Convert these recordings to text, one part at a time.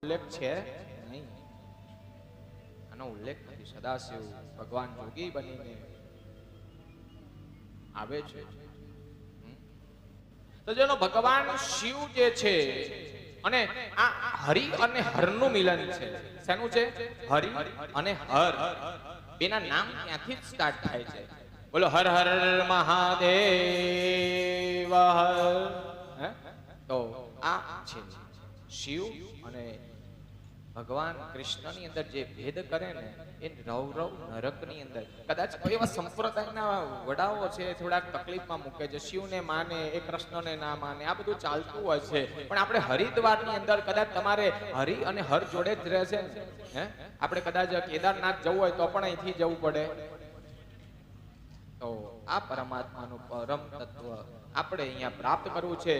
ઉલ્લેખ છે નહીં, આનો ઉલ્લેખ નથી. સદાશિવ ભગવાન જોગી બનીને આવે છે. તો જેનો ભગવાન શિવ જે છે અને આ હરિ અને હરનું મિલન છે. શેનું છે? હરિ અને હર. બેના નામ ત્યાંથી જ સ્ટાર્ટ થાય છે. બોલો હર હર મહાદેવ હર. તો આ છે શિવ અને ભગવાન કૃષ્ણની અંદર જે ભેદ કરે ને એ રૌરવ નરકની અંદર. કદાચ કોઈ એવા સંપ્રદાયના વડાઓ છે થોડાક તકલીફમાં મૂકે છે, શિવને માને એ કૃષ્ણને ના માને, આ બધું ચાલતું હોય છે. પણ આપણે હરિદ્વારની અંદર કદાચ તમારે હરિ અને હર જોડે જ રહેશે ને. આપણે કદાચ કેદારનાથ જવું હોય તો પણ અહીંથી જવું પડે. તો આ પરમાત્માનું પરમ તત્વ આપણે અહીંયા પ્રાપ્ત કરવું છે.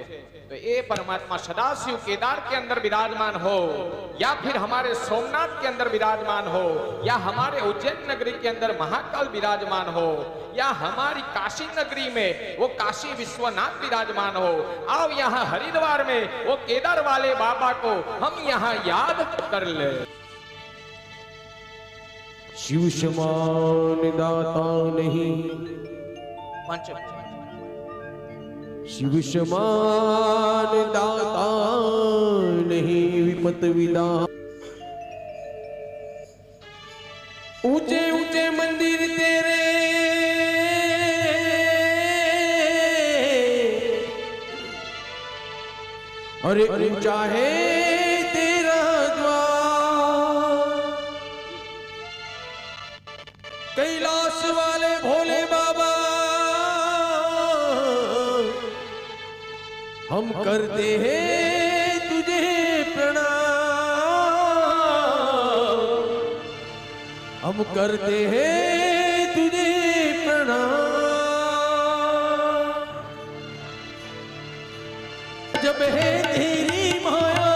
तो ये परमात्मा सदाशिव केदार के अंदर विराजमान हो, या फिर हमारे सोमनाथ के अंदर विराजमान हो, या हमारे उज्जैन नगरी के अंदर महाकाल विराजमान हो, या हमारी काशी नगरी में वो काशी विश्वनाथ विराजमान हो, आओ यहाँ हरिद्वार में वो केदार वाले बाबा को हम यहाँ याद कर ले. शिव समान दाता नहीं, पंच शिव समान दाता नहीं, विपत विदा. ऊंचे ऊंचे मंदिर तेरे अरे ऊंचा है तेरा द्वार, कैलाश वाले भोले बाबा हम करते हैं तुझे प्रणाम, हम करते हैं तुझे प्रणाम. जब है तेरी माया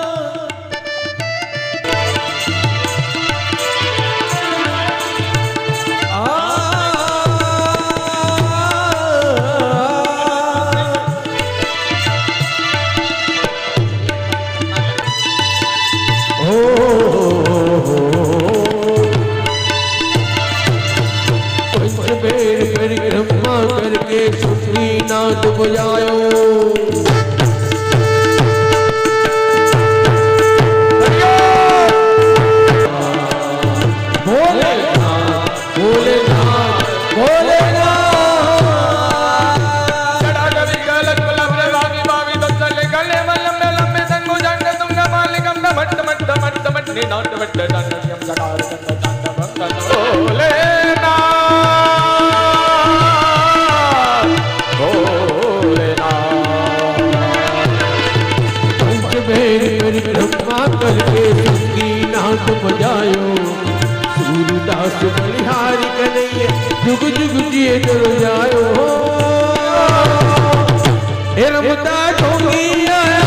परिक्रमा करके सुखीनाथ बजायो, करके सुखीनाथ बजायो, सूरदास बलिहारी कन्हैया जुग जुग जिए जल जायो. हे रमता ढोंगी आया